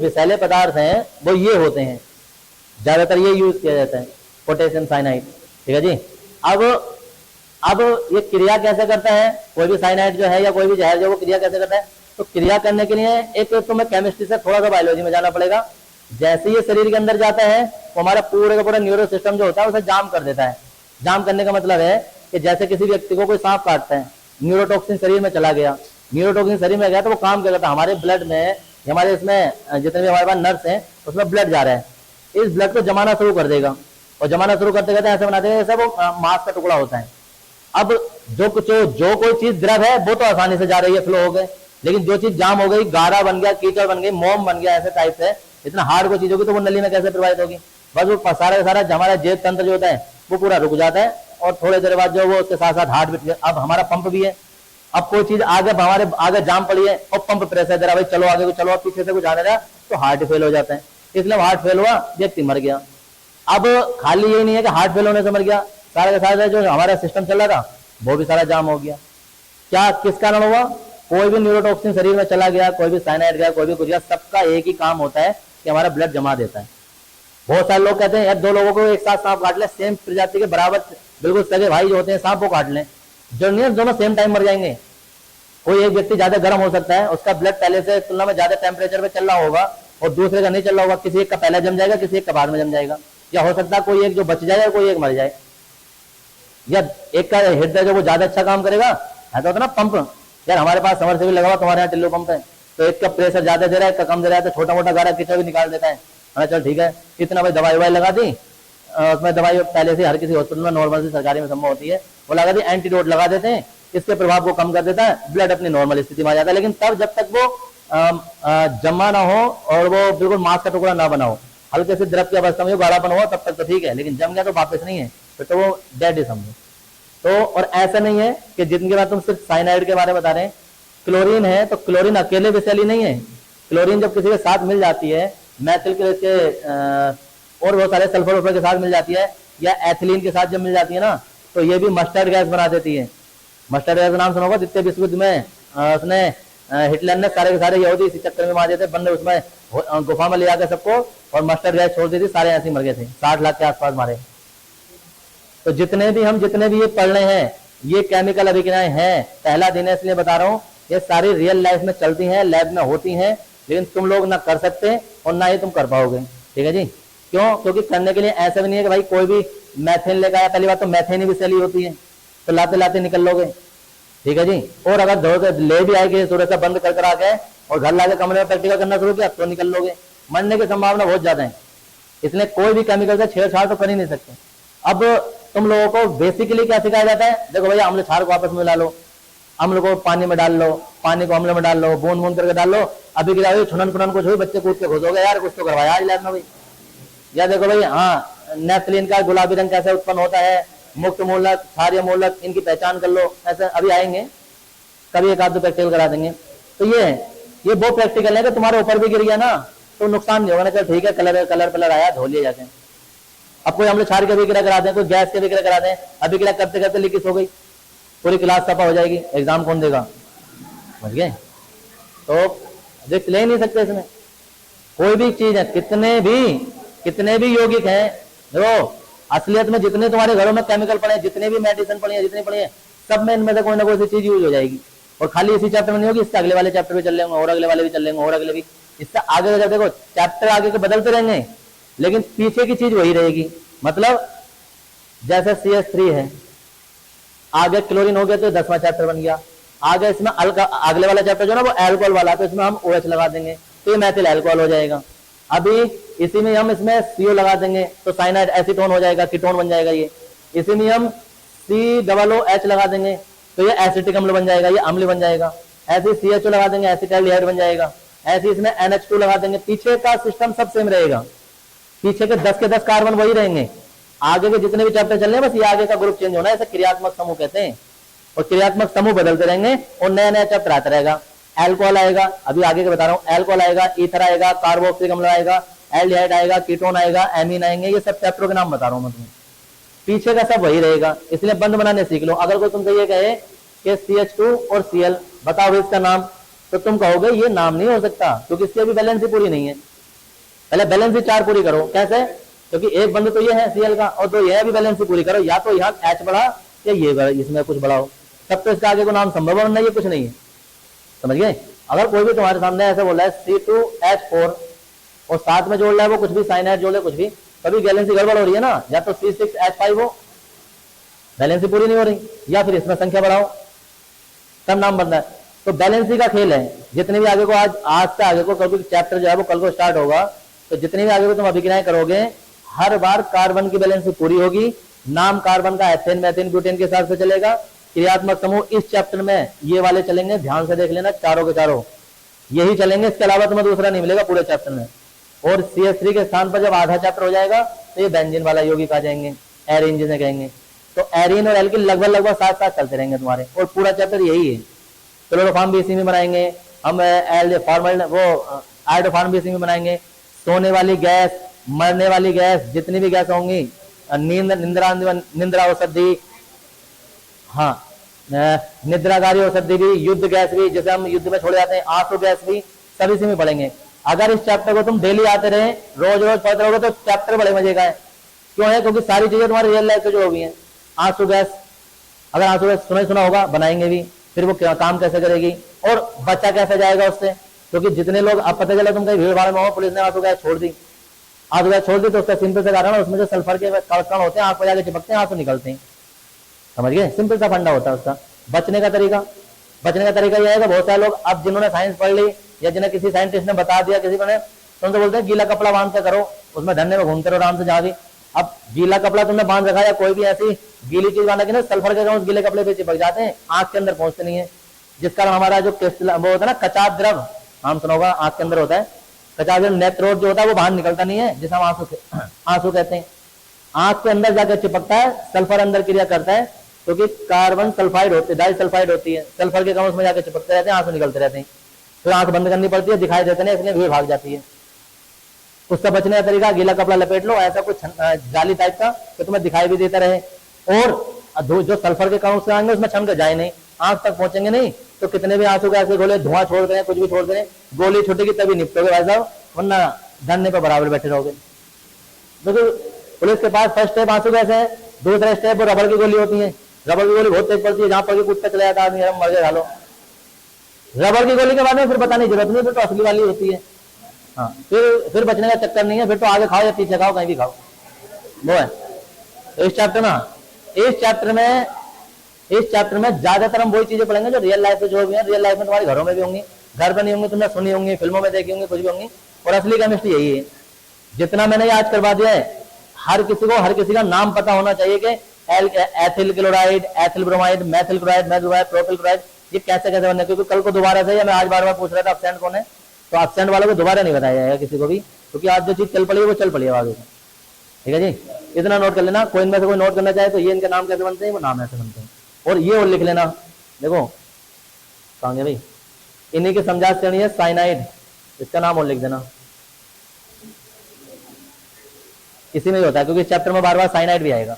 विषैले पदार्थ हैं वो ये होते हैं, ज्यादातर ये यूज किया जाता है, पोटेशियम साइनाइड। ठीक है जी। अब ये क्रिया कैसे करता है, कोई भी साइनाइड जो है या कोई भी जहर जो, वो क्रिया कैसे करता है? तो क्रिया करने के लिए एक तो मैं केमिस्ट्री से थोड़ा सा बायोलॉजी में जाना पड़ेगा। जैसे ये शरीर के अंदर जाता है तो हमारा पूरे का पूरा न्यूरो सिस्टम जो होता है उसे जाम कर देता है। जाम करने का मतलब है कि जैसे किसी व्यक्ति को कोई सांप काटता है, न्यूरोटॉक्सिन शरीर में चला गया, न्यूरोटॉक्सिन शरीर में गया तो वो काम क्या करता है, हमारे ब्लड में, हमारे इसमें जितने भी हमारे पास नर्व्स हैं उसमें ब्लड जा रहा है, इस ब्लड को जमाना शुरू कर देगा, और जमाना शुरू करते करते ऐसे बनाते हैं जैसे वो मांस का टुकड़ा होता है। अब जो कोई चीज द्रव है वो तो आसानी से जा रही है, फ्लो हो गए, लेकिन जो चीज जाम हो गई, गारा बन गया, कीचड़ बन गई, मोम बन गया, ऐसे टाइप से इतना हार्ड कोई चीज होगी तो वो नली में कैसे प्रवाहित होगी? बस वो सारा का सारा हमारा जेब तंत्र जो होता है वो पूरा रुक जाता है, और थोड़ी देर बाद जो वो उसके साथ साथ हार्ट बीट। अब हमारा पंप भी है, अब कोई चीज आगे हमारे आगे जाम पड़ी है और पंप प्रेशर दे रहा, भाई चलो आगे को चलो, अब पीछे से कुछ आने रहा तो हार्ट फेल हो जाता है, इसलिए हार्ट फेल हुआ, व्यक्ति मर गया। अब खाली यही नहीं है कि हार्ट फेल होने से मर गया, सारे के सारे जो हमारा सिस्टम चल रहा था वो भी सारा जाम हो गया। क्या किस कारण हुआ? कोई भी न्यूरोटॉक्सिन शरीर में चला गया, कोई भी साइनाइड गया, कोई भी कुछ गया, सबका एक ही काम होता है कि हमारा ब्लड जमा देता है। बहुत सारे लोग कहते हैं यार दो लोगों को एक साथ सांप काट ले, सेम प्रजाति के बराबर बिल्कुल सगे भाई जो होते हैं सांप को काट लें, जो नहीं दोनों सेम टाइम मर जाएंगे। कोई एक व्यक्ति ज्यादा गर्म हो सकता है, उसका ब्लड पहले से तुलना में ज्यादा टेम्परेचर पे चल रहा होगा और दूसरे का नहीं चल रहा होगा, किसी एक का पहले जम जाएगा, किसी एक का बाद में जम जाएगा, या हो सकता है कोई एक जो बच जाए और कोई एक मर जाए, या एक का हृदय जो वो ज्यादा अच्छा काम करेगा। ऐसा होता ना पंप, यार हमारे पास समरसेबल लगा हुआ, तुम्हारे यहाँ टिल्लू पंप है, तो एक का प्रेशर ज्यादा दे रहा है, एक का कम दे रहा है, तो छोटा मोटा गारा कीचड़ भी निकाल देता है। चल ठीक है, इतना भाई दवाई लगा दी, उसमें दवाई पहले से हर किसी हॉस्पिटल में नॉर्मल से सरकारी में संभव होती है, वो लगा दी, एंटीडोट लगा देते हैं, इसके प्रभाव को कम कर देता है, ब्लड अपनी नॉर्मल स्थिति में आ जाता है। लेकिन तब जब तक वो जमा ना हो और वो बिल्कुल मांस का टुकड़ा ना बना हो, हल्के से द्रव की अवस्था में गाढ़ापन हो तब तक तो ठीक है, लेकिन जम गया तो वापस नहीं है, फिर तो वो डेड ही समझो। तो और ऐसा नहीं है कि जिनके बाद तुम सिर्फ साइनाइड के बारे में बता रहे हैं, क्लोरीन है तो क्लोरीन अकेले विषैली नहीं है, क्लोरीन जब किसी के साथ मिल जाती है, मैथिल के और बहुत सारे सल्फर वल्फर के साथ मिल जाती है, या एथिलीन के साथ जब मिल जाती है ना, तो ये भी मस्टर्ड गैस बना देती है। मस्टर्ड गैस का नाम सुना होगा, जितने विश्व युद्ध में उसने हिटलर ने सारे के सारे यहूदी इसी चक्कर में मार दिए थे, बंदे उसमें गुफा में ले जाकर सबको, और मस्टर्ड गैस छोड़ दी थी, सारे ऐसे मर गए थे, 60 लाख के आसपास मारे। तो जितने भी ये पढ़ रहे हैं, ये केमिकल अभिक्रियाएं हैं, पहला दिन है इसलिए बता रहा हूँ, ये सारी रियल लाइफ में चलती हैं, लैब में होती हैं, लेकिन तुम लोग ना कर सकते और ना ही तुम कर पाओगे। ठीक है जी। क्यों? क्योंकि करने के लिए ऐसा भी नहीं है कि भाई कोई भी मैथेन लेकर आया, पहली बात तो मैथेन ही विषैली होती है, तो लाते लाते निकल लोगे। ठीक है जी। और अगर धो ले भी आएगी थोड़ा सा बंद कर आ गए और घर लाके कमरे में प्रैक्टिकल करना शुरू किया तो निकल लोगे, मरने की संभावना बहुत ज्यादा है। इसलिए कोई भी केमिकल से छेड़छाड़ तो कर ही नहीं सकते। अब तुम लोगों को बेसिकली क्या सिखाया जाता है? देखो भैया अम्ल क्षार को आपस में मिला लो, अम्ल को पानी में डाल लो, पानी को अम्ल में डाल लो, बूंद बूंद करके डाल लो, अभी क्या हुई छुनन फुनन कुछ हुई, बच्चे कूद के खुश हो गए, यार कुछ तो करवाया आज लैब में भाई। या देखो भाई हाँ नेफ्थलीन का गुलाबी रंग कैसे उत्पन्न होता है, मुक्त मूलक, क्षारीय मूलक, इनकी पहचान कर लो, ऐसे अभी आएंगे, कभी एक आध दो प्रैक्टिकल करा देंगे। तो ये वो प्रैक्टिकल है कि तुम्हारे ऊपर भी गिर गया ना तो नुकसान नहीं होगा ना, चल ठीक है कलर आया धो लिए जाते हैं। अब कोई अम्ल क्षार के विक्रय करा दें, कोई गैस के विक्रय करा दें, अभिक्रिया करते करते लीकेज हो गई, पूरी क्लास सफा हो जाएगी, एग्जाम कौन देगा? समझ गए? तो रिस्क ले नहीं सकते इसमें। कोई भी चीज है, कितने भी यौगिक हैं, देखो असलियत में जितने तुम्हारे घरों में केमिकल पड़े हैं, जितने भी मेडिसिन पड़ी है, जितनी पड़ी है, सब में इनमें से कोई ना कोई चीज यूज हो जाएगी। और खाली इसी चैप्टर में नहीं होगी, इससे अगले वाले चैप्टर भी चल लेंगे, और अगले वाले भी चल लेंगे, और अगले भी, इससे आगे जब देखो चैप्टर आगे के बदलते रहेंगे लेकिन पीछे की चीज वही रहेगी। मतलब जैसे CH3 है, आगे क्लोरीन हो गया तो 10वां चैप्टर बन गया, आगे इसमें अगले वाला चैप्टर जो ना वो अल्कोहल वाला, तो इसमें हम OH लगा देंगे तो ये मैथिल अल्कोहल हो जाएगा। अभी इसी में हम इसमें CO लगा देंगे तो साइनाइड एसीटोन हो जाएगा, कीटोन बन जाएगा। ये इसी में हम COOH लगा देंगे तो ये एसिटिक अम्ल बन जाएगा, ये अम्ल बन जाएगा। ऐसे CHO लगा देंगे, एसिटाल्डिहाइड बन जाएगा। ऐसे इसमें NH2 लगा देंगे। पीछे का सिस्टम सब सेम रहेगा, पीछे के 10 के 10 कार्बन वही रहेंगे। आगे के जितने भी चैप्टर चल रहे हैं बस ये आगे का ग्रुप चेंज होना है, इसे क्रियात्मक समूह कहते हैं। और क्रियात्मक समूह बदलते रहेंगे और नया नया चैप्टर आता रहेगा। एल्कोहल आएगा, अभी आगे के बता रहा हूँ, एल्कोहल आएगा, ईथर आएगा, कार्बोक्सिलिक अम्ल आएगा, एल्डिहाइड आएगा, कीटोन आएगा, एमीन आएंगे। ये सब चैप्टरों के नाम बता रहा हूँ मैं तुम्हें, पीछे का सब वही रहेगा। इसलिए बंद बनाने सीख लो। अगर कोई तुमसे ये कहे कि CH2 और Cl बताओ इसका नाम, तो तुम कहोगे ये नाम नहीं हो सकता क्योंकि इसकी अभी बैलेंस ही पूरी नहीं है। पहले वैलेंसी 4 पूरी करो। कैसे? क्योंकि एक बंद तो ये है Cl का और दो ये है, भी वैलेंसी पूरी करो, या तो यहाँ H बढ़ा या ये इसमें कुछ बढ़ाओ, तब तो इसका आगे को नाम संभव नहीं है, कुछ नहीं है। समझ गए? अगर कोई भी तुम्हारे सामने ऐसे बोल रहा है C2H4 और साथ में जोड़ रहा है वो कुछ भी साइनाइड जोड़ ले कुछ भी, कभी वैलेंसी गड़बड़ हो रही है ना, या तो C6H5 हो, वैलेंसी पूरी नहीं हो रही, या फिर इसमें संख्या बढ़ाओ तब नाम बनता है। तो बैलेंसी का खेल है। जितने भी आगे को आज से आगे को कल चैप्टर जो है वो कल को स्टार्ट होगा, तो जितनी भी आगे को तुम अभिक्रियाएं करोगे हर बार कार्बन की बैलेंसी पूरी होगी। नाम कार्बन का एथेन मेथेन ब्यूटेन के हिसाब से चलेगा। क्रियात्मक समूह इस चैप्टर में ये वाले चलेंगे, ध्यान से देख लेना, चारों के चारों यही चलेंगे, इसके अलावा तुम्हें दूसरा नहीं मिलेगा पूरे चैप्टर में। और CH3 के स्थान पर जब आधा चैप्टर हो जाएगा तो ये बेंजीन वाला यौगिक आ जाएंगे, एरीन जिसे कहेंगे। तो एरीन और एल्किन लगभग साथ साथ चलते रहेंगे तुम्हारे, और पूरा चैप्टर यही है। क्लोरोफॉर्म भी इसी में बनाएंगे हम, फॉर्मल वो आयोडोफॉर्म भी इसी में बनाएंगे। सोने वाली गैस, मरने वाली गैस, जितनी भी गैस होंगी, निंद्रा औषधि, हाँ निद्राकारी औषधि भी, युद्ध गैस भी जैसे हम युद्ध में छोड़ जाते हैं, आंसू गैस भी, सब इसी में पढ़ेंगे। अगर इस चैप्टर को तुम डेली आते रहे, रोज रोज पढ़ते रहोगे तो चैप्टर बड़े मजे का है। क्यों है? क्योंकि सारी चीजें तुम्हारी रियल लाइफ से जुड़ी हुई हैं। आंसू गैस, अगर आंसू गैस सुना होगा, बनाएंगे भी, फिर वो काम कैसे करेगी और बच्चा कैसे जाएगा उससे। क्योंकि जितने लोग, अब पता चला तुम कहीं भीड़ भाड़ में हो, पुलिस ने आंसू गैस छोड़ दी, आंसू गैस छोड़ दी, तो उसका सिंपल से कारण उसमें जो सल्फर के कण होते हैं आंख पर जाके चिपकते हैं, आंसू निकलते हैं। समझ गए? सिंपल सा फंडा होता है उसका। बचने का तरीका यह है कि बहुत सारे लोग अब जिन्होंने साइंस पढ़ ली या जिन्हें किसी साइंटिस्ट ने बता दिया, किसी ने, तो उनसे बोलते हैं गीला कपड़ा बांध के करो, उसमें धरने में घूमते रहो आराम से जहां भी। अब गीला कपड़ा तुमने बांध रखा या कोई भी ऐसी गीली चीज बांधा कि ना, सल्फर के कण उस गीले कपड़े पे चिपक जाते हैं, आंख के अंदर पहुंचते नहीं है, जिस कारण हमारा जो वो होता है ना कचाप द्रव, हम सुना होगा, आंख के अंदर होता है कचाप द्रव, नेत्रोड जो होता है वो बाहर निकलता नहीं है, जिसे हम आंसू कहते हैं। आंख के अंदर जाकर चिपकता है, सल्फर अंदर क्रिया करता है, क्योंकि कार्बन सल्फाइड होती है, डाई सल्फाइड होती है, सल्फर के कण उसमें जाकर चिपकते रहते हैं, आंसू निकलते रहते हैं, फिर आंख बंद करनी पड़ती है, दिखाई देते नहीं, इसलिए भीड़ भाग जाती है। उसका बचने का तरीका गीला कपड़ा लपेट लो, ऐसा कुछ जाली टाइप का, तो तुम्हें दिखाई भी देता रहे, और जो सल्फर के कण उससे आएंगे उसमें छन के जाए नहीं, आंख तक पहुंचेंगे नहीं, तो कितने भी आंसू के ऐसे गोले धुआं छोड़ रहे हैं, कुछ भी छोड़ रहे हैं, गोली छूटेगी तभी निपटोगे भाई साहब, वरना धरने पर बराबर बैठे रहोगे। देखो पुलिस के पास फर्स्ट स्टेप आंसू गैस है, दूसरा स्टेप वो रबड़ की गोली होती है, रबड़ की गोली बहुत तेज पड़ती है, जहां पर कूदता चला जाता आदमी, मर गया लो। रबड़ की गोली के बाद में फिर बताने की जरूरत नहीं, फिर तो असली वाली होती है। हाँ, फिर बचने का चक्कर नहीं है, फिर तो आगे खाओ या पीछे खाओ, कहीं भी खाओ, वो है। तो इस चैप्टर में ज्यादातर हम वही चीजें पढ़ेंगे जो रियल लाइफ में जो भी है, रियल लाइफ में तुम्हारे घरों में भी होंगी, घर पर नहीं होंगी, तुमने सुनी होंगी, फिल्मों में देखी होंगी, कुछ भी होंगी, और असली केमिस्ट्री यही है। जितना मैंने आज करवा दिया है, हर किसी का नाम पता होना चाहिए कि ethyl chloride, ethyl bromide, Maithil chloride, propyl chloride, ये कैसे कैसे बनने, क्योंकि कल को दोबारा से, या मैं आज बार पूछ रहा था अब्सेंट कौन है, तो अब्सेंट वालों को दोबारा नहीं बताया जाएगा किसी को भी, क्योंकि आज जो चीज चल पड़ी है वो चल पड़ी है आगे। ठीक है जी, इतना नोट कर लेना। कोई इनमें से कोई नोट करना चाहे तो ये इनके नाम कैसे बनते हैं, वो नाम ऐसे बनते हैं, और ये और लिख लेना। देखो कहेंगे भाई, इन्हीं की समझा श्रेणी है साइनाइड, इसका नाम और लिख देना, इसी में ही होता है, क्योंकि इस चैप्टर में बार बार साइनाइड भी आएगा।